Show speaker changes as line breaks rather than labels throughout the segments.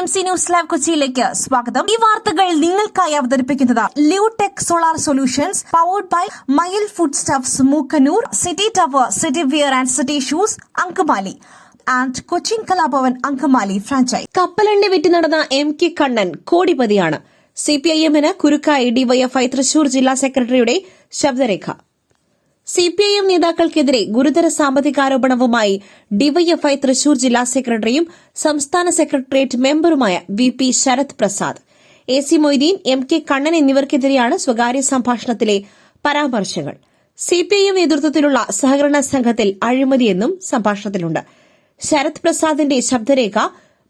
BMC news live കൊച്ചിയിലേക്ക് സ്വാഗതം. ഈ വാർത്തകൾ നിങ്ങൾക്കായി അവതരിപ്പിക്കുന്നത് Lutech solar solutions, powered by Mayil food stuffs, Mookkannoor, City Tower, City Wear and City Shoes, Angamaly and Cochin Kalabhavan Angamaly franchise.
കപ്പലണ്ടി വിറ്റ് നടന്ന MK കണ്ണൻ കോടിപതിയാണ്. CPIM-ന് കുരുക്കായി DYFI തൃശൂർ ജില്ലാ സെക്രട്ടറിയുടെ ശബ്ദരേഖ. CPIM നേതാക്കൾക്കെതിരെ ഗുരുതര സാമ്പത്തികാരോപണവുമായി DYFI തൃശൂർ ജില്ലാ സെക്രട്ടറിയും സംസ്ഥാന സെക്രട്ടേറിയറ്റ് മെമ്പറുമായ VP Sarath Prasad, AC Moideen, MK Kannan എന്നിവർക്കെതിരെയാണ് സ്വകാര്യ സംഭാഷണത്തിലെ പരാമർശങ്ങൾ. CPIM നേതൃത്വത്തിലുള്ള സഹകരണ സംഘത്തിൽ അഴിമതിയെന്നും സംഭാഷണത്തിലുണ്ട്. ശരത് പ്രസാദിന്റെ ശബ്ദരേഖ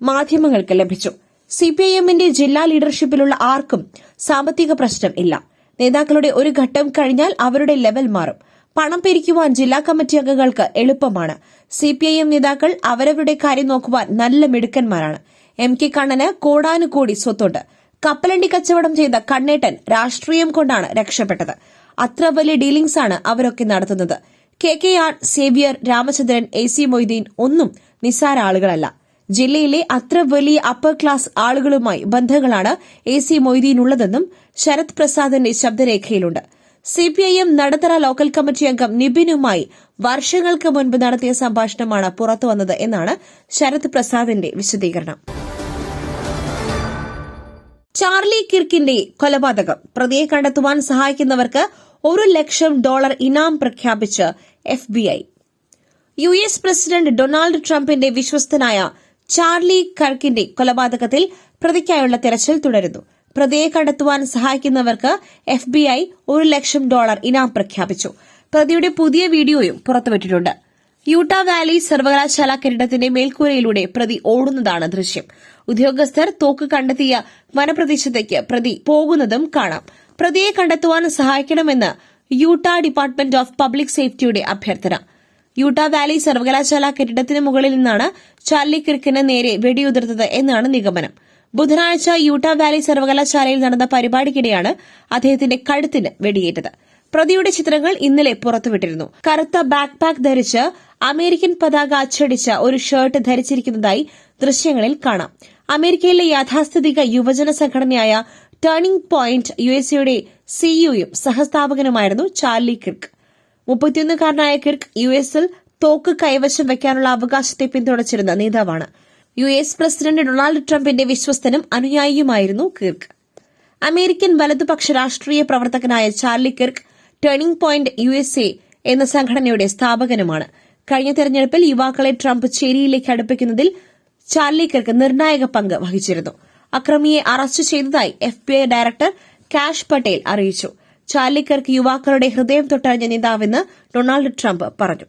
മാധ്യമങ്ങൾക്ക് ലഭിച്ചു. CPIM-ന്റെ ജില്ലാ ലീഡർഷിപ്പിലുള്ള ആർക്കും സാമ്പത്തിക പ്രശ്നം ഇല്ല. നേതാക്കളുടെ ഒരു ഘട്ടം കഴിഞ്ഞാൽ അവരുടെ ലെവൽ മാറും. പണം പിരിക്കുവാൻ ജില്ലാ കമ്മിറ്റി അംഗങ്ങൾക്ക് എളുപ്പമാണ്. CPIM നേതാക്കൾ അവരവരുടെ കാര്യം നോക്കുവാൻ നല്ല മിടുക്കന്മാരാണ്. MK കണ്ണന് കോടാനുകോടി സ്വത്തുണ്ട്. കപ്പലണ്ടി കച്ചവടം ചെയ്ത കണ്ണേട്ടൻ രാഷ്ട്രീയം കൊണ്ടാണ് രക്ഷപ്പെട്ടത്. അത്ര വലിയ ഡീലിംഗ്സാണ് അവരൊക്കെ നടത്തുന്നത്. KKR, സേവ്യർ, രാമചന്ദ്രൻ, AC മൊയ്തീൻ ഒന്നും നിസ്സാര ആളുകളല്ല. ജില്ലയിലെ അത്ര വലിയ അപ്പർ ക്ലാസ് ആളുകളുമായി ബന്ധങ്ങളാണ് AC മൊയ്തീനുള്ളതെന്നും ശരത് പ്രസാദിന്റെ ശബ്ദരേഖയിലുണ്ട്. CPIM നടത്തറ ലോക്കൽ കമ്മിറ്റി അംഗം നിബിനുമായി വർഷങ്ങൾക്ക് മുൻപ് നടത്തിയ സംഭാഷണമാണ് പുറത്തുവന്നത് എന്നാണ് ശരത് പ്രസാദിന്റെ വിശദീകരണം. ചാർലി കിർക്കിന്റെ കൊലപാതകം പ്രതിയെ കണ്ടെത്തുവാൻ സഹായിക്കുന്നവർക്ക് $1,00,000 ഇനാം പ്രഖ്യാപിച്ച് FBI. US പ്രസിഡന്റ് ഡൊണാൾഡ് ട്രംപിന്റെ വിശ്വസ്തനായ ചാർലി കിർക്കിന്റെ കൊലപാതകത്തിൽ പ്രതിക്കായുള്ള തെരച്ചിൽ തുടരുന്നു. പ്രതിയെ കണ്ടെത്തുവാൻ സഹായിക്കുന്നവർക്ക് FBI $1,00,000 ഇനാം പ്രഖ്യാപിച്ചു. പ്രതിയുടെ പുതിയ വീഡിയോയും പുറത്തുവിട്ടിട്ടുണ്ട്. യൂട്ട വാലി സർവകലാശാല കെട്ടിടത്തിന്റെ മേൽക്കൂരയിലൂടെ പ്രതി ഓടുന്നതാണ് ദൃശ്യം. ഉദ്യോഗസ്ഥർ തോക്ക് കണ്ടെത്തിയ വനപ്രദേശത്തേക്ക് പ്രതി പോകുന്നതും കാണാം. പ്രതിയെ കണ്ടെത്തുവാൻ സഹായിക്കണമെന്ന് യൂട്ട ഡിപ്പാർട്ട്മെന്റ് ഓഫ് പബ്ലിക് സേഫ്റ്റിയുടെ അഭ്യർത്ഥന. യൂട്ട വാലി സർവകലാശാല കെട്ടിടത്തിന് മുകളിൽ നിന്നാണ് ചാർലി കിർക്കിന് നേരെ വെടിയുതിർത്തത് എന്നാണ് നിഗമനം. ബുധനാഴ്ച യൂട്ട വാലി സർവകലാശാലയിൽ നടന്ന പരിപാടിക്കിടെയാണ് അദ്ദേഹത്തിന്റെ കഴുത്തിന് വെടിയേറ്റത്. പ്രതിയുടെ ചിത്രങ്ങൾ ഇന്നലെ പുറത്തുവിട്ടിരുന്നു. കറുത്ത ബാക്ക് പാക്ക് ധരിച്ച് അമേരിക്കൻ പതാക അച്ചടിച്ച ഒരു ഷർട്ട് ധരിച്ചിരിക്കുന്നതായി ദൃശ്യങ്ങളിൽ കാണാം. അമേരിക്കയിലെ യാഥാസ്ഥിതിക യുവജന സംഘടനയായ ടേണിംഗ് പോയിന്റ് USA-യുടെ CEOയും സഹസ്ഥാപകനുമായിരുന്നു ചാർലി കിർക്ക്. 31-കാരനായ കിർക്ക് US-ൽ തോക്ക് കൈവശം വയ്ക്കാനുള്ള അവകാശത്തെ പിന്തുണച്ചിരുന്ന നേതാവാണ്. US പ്രസിഡന്റ് ഡൊണാൾഡ് ട്രംപിന്റെ വിശ്വസ്തനും അനുയായിയുമായിരുന്നു കിർക്ക്. അമേരിക്കൻ വലതുപക്ഷ രാഷ്ട്രീയ പ്രവർത്തകനായ Charlie Kirk turning point USA എന്ന സംഘടനയുടെ സ്ഥാപകനുമാണ്. കഴിഞ്ഞ തെരഞ്ഞെടുപ്പിൽ യുവാക്കളെ ട്രംപ് ചേരിയിലേക്ക് അടുപ്പിക്കുന്നതിൽ ചാർലി കിർക്ക് നിർണായക പങ്ക് വഹിച്ചിരുന്നു. അക്രമിയെ അറസ്റ്റ് ചെയ്തതായി FBI ഡയറക്ടർ കാഷ് പട്ടേൽ അറിയിച്ചു. ചാർലി കിർക്ക് യുവാക്കളുടെ ഹൃദയം തൊട്ടറിഞ്ഞ നേതാവെന്ന് ഡൊണാൾഡ് ട്രംപ് പറഞ്ഞു.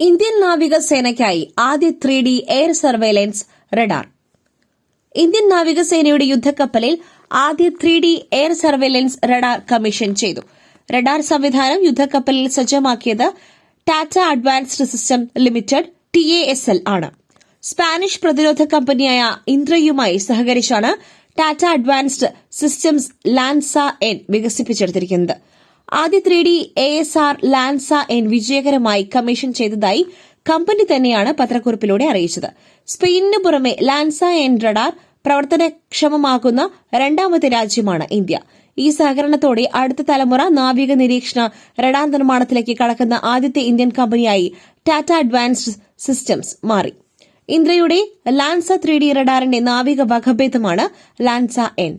ഇന്ത്യൻ നാവികസേനയ്ക്കായി ആദ്യ 3D air surveillance radar. Indian നാവികസേനയുടെ യുദ്ധക്കപ്പലിൽ ആദ്യ 3D air surveillance radar commission ചെയ്തു. റഡാർ സംവിധാനം യുദ്ധക്കപ്പലിൽ സജ്ജമാക്കിയത് Tata advanced system limited TASL ആണ്. സ്പാനിഷ് പ്രതിരോധ കമ്പനിയായ ഇന്ദ്രയുമായി സഹകരിച്ചാണ് Tata advanced systems Lanza N വികസിപ്പിച്ചെടുത്തിരിക്കുന്നത്. ആദ്യ 3D ASR ലാൻസ N വിജയകരമായി കമ്മീഷൻ ചെയ്തതായി കമ്പനി തന്നെയാണ് പത്രക്കുറിപ്പിലൂടെ അറിയിച്ചത്. സ്പെയിനിന് പുറമെ ലാൻസ N റഡാർ പ്രവർത്തനക്ഷമമാക്കുന്ന രണ്ടാമത്തെ രാജ്യമാണ് ഇന്ത്യ. ഈ സഹകരണത്തോടെ അടുത്ത തലമുറ നാവിക നിരീക്ഷണ റഡാർ നിർമ്മാണത്തിലേക്ക് കടക്കുന്ന ആദ്യത്തെ ഇന്ത്യൻ കമ്പനിയായി ടാറ്റ അഡ്വാൻസ്ഡ് സിസ്റ്റംസ് മാറി. ഇന്ദ്രയുടെ ലാൻസ 3D റഡാറിന്റെ നാവിക വകഭേദമാണ് ലാൻസ N.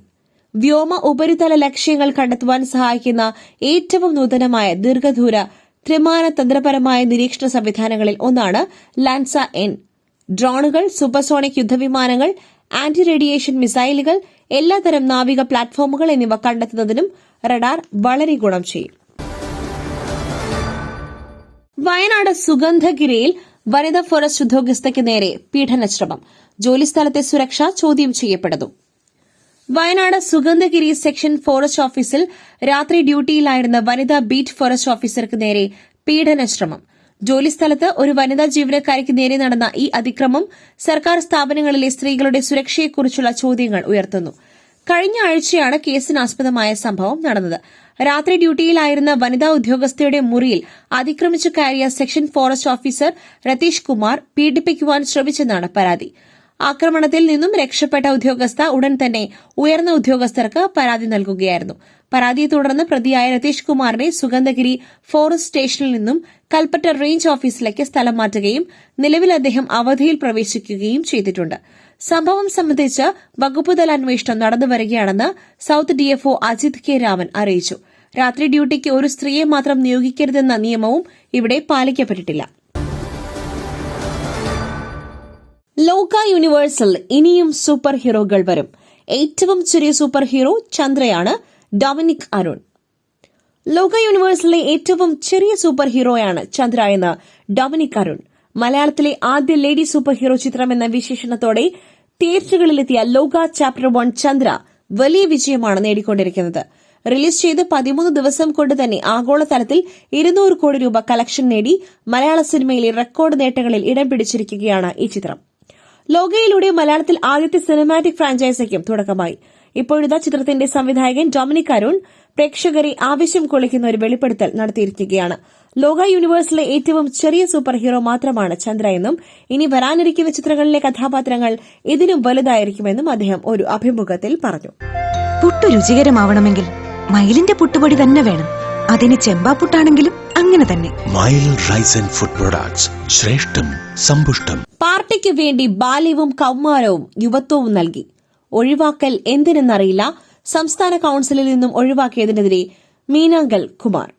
വ്യോമ ഉപരിതല ലക്ഷ്യങ്ങൾ കണ്ടെത്തുവാൻ സഹായിക്കുന്ന ഏറ്റവും നൂതനമായ ദീർഘദൂര ത്രിമാന തന്ത്രപരമായ നിരീക്ഷണ സംവിധാനങ്ങളിൽ ഒന്നാണ് ലാൻസ N. ഡ്രോണുകൾ, സൂപ്പർസോണിക് യുദ്ധവിമാനങ്ങൾ, ആന്റി റേഡിയേഷൻ മിസൈലുകൾ, എല്ലാത്തരം നാവിക പ്ലാറ്റ്ഫോമുകൾ എന്നിവ കണ്ടെത്തുന്നതിനും റഡാർ വളരെ ഗുണം ചെയ്യും. വയനാട് സുഗന്ധഗിരിയിൽ വനിതാ ഫോറസ്റ്റ് ഉദ്യോഗസ്ഥയ്ക്ക് നേരെ പീഡനശ്രമം. ജോലിസ്ഥലത്തെ സുരക്ഷ ചോദ്യം ചെയ്യപ്പെടുന്നു. വയനാട് സുഗന്ധഗിരി സെക്ഷൻ ഫോറസ്റ്റ് ഓഫീസിൽ രാത്രി ഡ്യൂട്ടിയിലായിരുന്ന വനിതാ ബീറ്റ് ഫോറസ്റ്റ് ഓഫീസർക്ക് നേരെ പീഡനശ്രമം. ജോലിസ്ഥലത്ത് ഒരു വനിതാ ജീവനക്കാരിക്ക് നേരെ നടന്ന ഈ അതിക്രമം സർക്കാർ സ്ഥാപനങ്ങളിലെ സ്ത്രീകളുടെ സുരക്ഷയെക്കുറിച്ചുള്ള ചോദ്യങ്ങൾ ഉയർത്തുന്നു. കഴിഞ്ഞ ആഴ്ചയാണ് കേസിനാസ്പദമായ സംഭവം നടന്നത്. രാത്രി ഡ്യൂട്ടിയിലായിരുന്ന വനിതാ ഉദ്യോഗസ്ഥയുടെ മുറിയിൽ അതിക്രമിച്ചു കയറിയ section forest officer Ratheesh Kumar പീഡിപ്പിക്കുവാൻ ശ്രമിച്ചെന്നാണ് പരാതി. ആക്രമണത്തിൽ നിന്നും രക്ഷപ്പെട്ട ഉദ്യോഗസ്ഥ ഉടൻ തന്നെ ഉയർന്ന ഉദ്യോഗസ്ഥർക്ക് പരാതി നൽകുകയായിരുന്നു. പരാതിയെ തുടർന്ന് പ്രതിയായ രതീഷ് കുമാറിനെ സുഗന്ധഗിരി ഫോറസ്റ്റ് സ്റ്റേഷനിൽ നിന്നും കൽപ്പറ്റ റേഞ്ച് ഓഫീസിലേക്ക് സ്ഥലം മാറ്റുകയും നിലവിൽ അദ്ദേഹം അവധിയിൽ പ്രവേശിക്കുകയും ചെയ്തിട്ടുണ്ട്. സംഭവം സംബന്ധിച്ച് വകുപ്പുതല അന്വേഷണം നടന്നുവരികയാണെന്ന് south DFO Ajith K Raman അറിയിച്ചു. രാത്രി ഡ്യൂട്ടിക്ക് ഒരു സ്ത്രീയെ മാത്രം നിയോഗിക്കരുതെന്ന നിയമവും ഇവിടെ പാലിക്കപ്പെട്ടിട്ടില്ല. ലോക യൂണിവേഴ്സിൽ ഇനിയും സൂപ്പർ ഹീറോകൾ വരും. ഏറ്റവും ചെറിയ സൂപ്പർ ഹീറോ ചന്ദ്രയാണ് ഡൊമിനിക് അരുൺ. ലോക യൂണിവേഴ്സിലെ ഏറ്റവും ചെറിയ സൂപ്പർ ഹീറോയാണ് ചന്ദ്ര എന്ന് ഡൊമിനിക് അരുൺ. മലയാളത്തിലെ ആദ്യ ലേഡി സൂപ്പർ ഹീറോ ചിത്രമെന്ന വിശേഷണത്തോടെ തിയേറ്ററുകളിലെത്തിയ ലോക ചാപ്റ്റർ 1 ചന്ദ്ര വലിയ വിജയമാണ് നേടിക്കൊണ്ടിരിക്കുന്നത്. റിലീസ് ചെയ്ത് 13 ദിവസം കൊണ്ട് തന്നെ ആഗോളതലത്തിൽ 200 കോടി രൂപ കളക്ഷൻ നേടി മലയാള സിനിമയിലെ റെക്കോർഡ് നേട്ടങ്ങളിൽ ഇടം പിടിച്ചിരിക്കുകയാണ് ഈ ചിത്രം. ലോകയിലൂടെ മലയാളത്തിൽ ആദ്യത്തെ സിനിമാറ്റിക് ഫ്രാഞ്ചൈസിക്കും തുടക്കമായി. ഇപ്പോഴിതാ ചിത്രത്തിന്റെ സംവിധായകൻ ഡൊമിനിക് അരുൺ പ്രേക്ഷകരെ ആവേശം കൊള്ളിക്കുന്ന ഒരു വെളിപ്പെടുത്തൽ നടത്തിയിരിക്കുകയാണ്. ലോക യൂണിവേഴ്സിലെ ഏറ്റവും ചെറിയ സൂപ്പർ ഹീറോ മാത്രമാണ് ചന്ദ്ര എന്നും ഇനി വരാനിരിക്കുന്ന ചിത്രങ്ങളിലെ കഥാപാത്രങ്ങൾ ഇതിനും വലുതായിരിക്കുമെന്നും അദ്ദേഹം ഒരു അഭിമുഖത്തിൽ പറഞ്ഞു.
പുട്ടു രുചികരമാവണമെങ്കിൽ മയിലിന്റെ പുട്ടുപൊടി തന്നെ വേണം. അതിന് ചെമ്പാപ്പുട്ടാണെങ്കിലും അങ്ങനെ തന്നെ.
മയിൽ റൈസ് ആൻഡ് ഫുഡ് പ്രൊഡക്ട്സ്, ശ്രേഷ്ഠം സമ്പുഷ്ടം.
പാർട്ടിക്ക് വേണ്ടി ബാല്യവും കൌമാരവും യുവത്വവും നൽകി. ഒഴിവാക്കൽ എന്തിനെന്നറിയില്ല. സംസ്ഥാന കൌൺസിലിൽ നിന്നും ഒഴിവാക്കിയതിനെതിരെ മീനാങ്കൽ കുമാർ.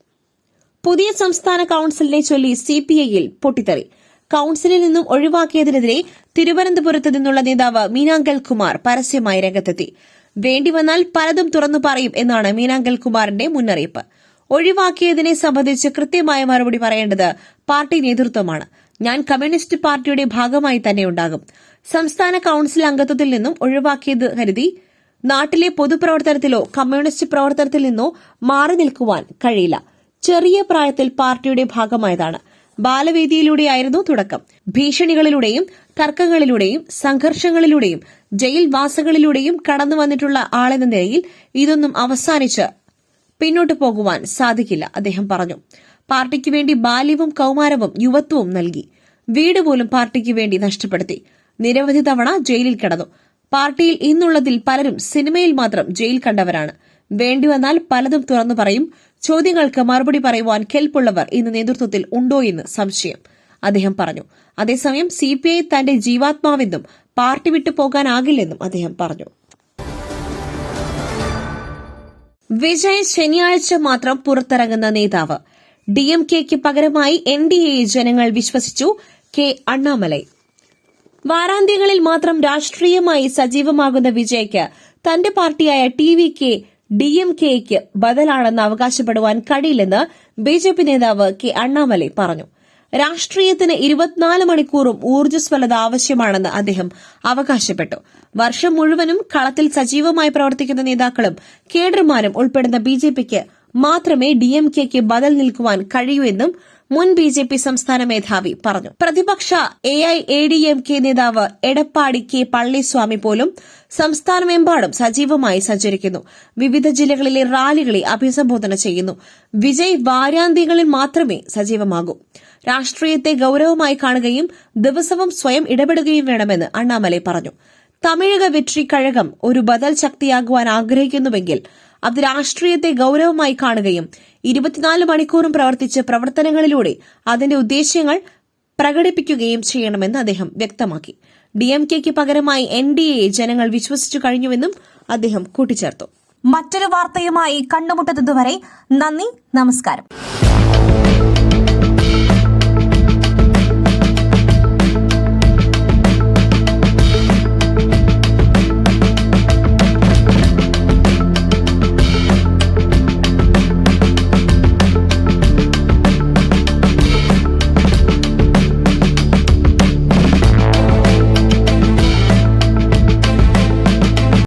പുതിയ സംസ്ഥാന കൌൺസിലിനെ ചൊല്ലി സിപിഐയിൽ പൊട്ടിത്തെറി. കൌൺസിലിൽ നിന്നും ഒഴിവാക്കിയതിനെതിരെ തിരുവനന്തപുരത്ത് നിന്നുള്ള നേതാവ് മീനാങ്കൽ കുമാർ പരസ്യമായി രംഗത്തെത്തി. വേണ്ടിവന്നാൽ പലതും തുറന്നു പറയും എന്നാണ് മീനാങ്കൽ കുമാറിന്റെ മുന്നറിയിപ്പ്. ഒഴിവാക്കിയതിനെ സംബന്ധിച്ച് കൃത്യമായ മറുപടി പറയേണ്ടത് പാർട്ടി നേതൃത്വമാണ്. ഞാൻ കമ്മ്യൂണിസ്റ്റ് പാർട്ടിയുടെ ഭാഗമായി തന്നെ ഉണ്ടാകും. സംസ്ഥാന കൌൺസിൽ അംഗത്വത്തിൽ നിന്നും ഒഴിവാക്കിയത് കരുതി നാട്ടിലെ പൊതുപ്രവർത്തനത്തിലോ കമ്മ്യൂണിസ്റ്റ് പ്രവർത്തനത്തിൽ നിന്നോ മാറി നിൽക്കുവാൻ കഴിയില്ല. ചെറിയ പ്രായത്തിൽ പാർട്ടിയുടെ ഭാഗമായതാണ്. ബാലവേദിയിലൂടെയായിരുന്നു തുടക്കം. ഭീഷണികളിലൂടെയും തർക്കങ്ങളിലൂടെയും സംഘർഷങ്ങളിലൂടെയും ജയിൽ വാസങ്ങളിലൂടെയും കടന്നു വന്നിട്ടുള്ള ആളെന്ന നിലയിൽ ഇതൊന്നും അവസാനിച്ച് പിന്നോട്ടു പോകുവാൻ സാധിക്കില്ല, അദ്ദേഹം പറഞ്ഞു. പാർട്ടിക്ക് വേണ്ടി ബാല്യവും കൌമാരവും യുവത്വവും നൽകി. വീട് പോലും പാർട്ടിക്ക് വേണ്ടി നഷ്ടപ്പെടുത്തി. നിരവധി തവണ ജയിലിൽ കിടന്നു. പാർട്ടിയിൽ ഇന്നുള്ളതിൽ പലരും സിനിമയിൽ മാത്രം ജയിൽ കണ്ടവരാണ്. വേണ്ടിവന്നാൽ പലതും തുറന്നു പറയും. ചോദ്യങ്ങൾക്ക് മറുപടി പറയുവാൻ കെൽപ്പുള്ളവർ ഇന്ന് നേതൃത്വത്തിൽ ഉണ്ടോയെന്ന് സംശയം, അദ്ദേഹം പറഞ്ഞു. അതേസമയം സിപിഐ തന്റെ ജീവാത്മാവെന്നും പാർട്ടി വിട്ടു പോകാനാകില്ലെന്നും അദ്ദേഹം പറഞ്ഞു. വിജയ് ശനിയാഴ്ച മാത്രം പുറത്തിറങ്ങുന്ന നേതാവ്. ഡിഎംകെയ്ക്ക് പകരമായി എൻഡിഎയെ ജനങ്ങൾ വിശ്വസിച്ചു. കെ അണ്ണാമലൈ. വാരാന്ത്യങ്ങളിൽ മാത്രം രാഷ്ട്രീയമായി സജീവമാകുന്ന വിജയ്ക്ക് തന്റെ പാർട്ടിയായ ടിവികെ ഡിഎംകെയ്ക്ക് ബദലാണെന്ന് അവകാശപ്പെടുവാൻ കഴിയില്ലെന്ന് ബിജെപി നേതാവ് കെ അണ്ണാമലൈ പറഞ്ഞു. രാഷ്ട്രീയത്തിന് 24 മണിക്കൂറും ഊർജ്ജസ്വലത ആവശ്യമാണെന്ന് അദ്ദേഹം അവകാശപ്പെട്ടു. വർഷം മുഴുവനും കളത്തിൽ സജീവമായി പ്രവർത്തിക്കുന്ന നേതാക്കളും കേഡർമാരും ഉൾപ്പെടുന്ന ബിജെപിക്ക് മാത്രമേ ഡിഎംകെയ്ക്ക് ബദൽ നിൽക്കുവാൻ കഴിയൂ എന്നും മുൻ ബിജെപി സംസ്ഥാന മേധാവി പറഞ്ഞു. പ്രതിപക്ഷ എഐഎഡിഎംകെ നേതാവ് എടപ്പാടി കെ പളനിസ്വാമി പോലും സംസ്ഥാനമെമ്പാടും സജീവമായി സഞ്ചരിക്കുന്നു. വിവിധ ജില്ലകളിലെ റാലികളെ അഭിസംബോധന ചെയ്യുന്നു. വിജയ് വാരാന്ത്യങ്ങളിൽ മാത്രമേ സജീവമാകൂ. രാഷ്ട്രീയത്തെ ഗൌരവമായി കാണുകയും ദിവസവും സ്വയം ഇടപെടുകയും വേണമെന്ന് അണ്ണാമലൈ പറഞ്ഞു. തമിഴക വെട്രി കഴകം ഒരു ബദൽ ശക്തിയാകുവാൻ ആഗ്രഹിക്കുന്നുവെങ്കിൽ അത് രാഷ്ട്രീയത്തെ ഗൌരവമായി കാണുകയും 24 മണിക്കൂറും പ്രവർത്തിച്ച് പ്രവർത്തനങ്ങളിലൂടെ അതിന്റെ ഉദ്ദേശ്യങ്ങൾ പ്രകടിപ്പിക്കുകയും ചെയ്യണമെന്ന് അദ്ദേഹം വ്യക്തമാക്കി. ഡിഎംകെയ്ക്ക് പകരമായി എൻഡിഎയെ ജനങ്ങൾ വിശ്വസിച്ചു കഴിഞ്ഞുവെന്നും അദ്ദേഹം കൂട്ടിച്ചേർത്തു.
മറ്റൊരു വാർത്തയുമായി കണ്ടുമുട്ടുന്നതുവരെ നന്ദി, നമസ്കാരം.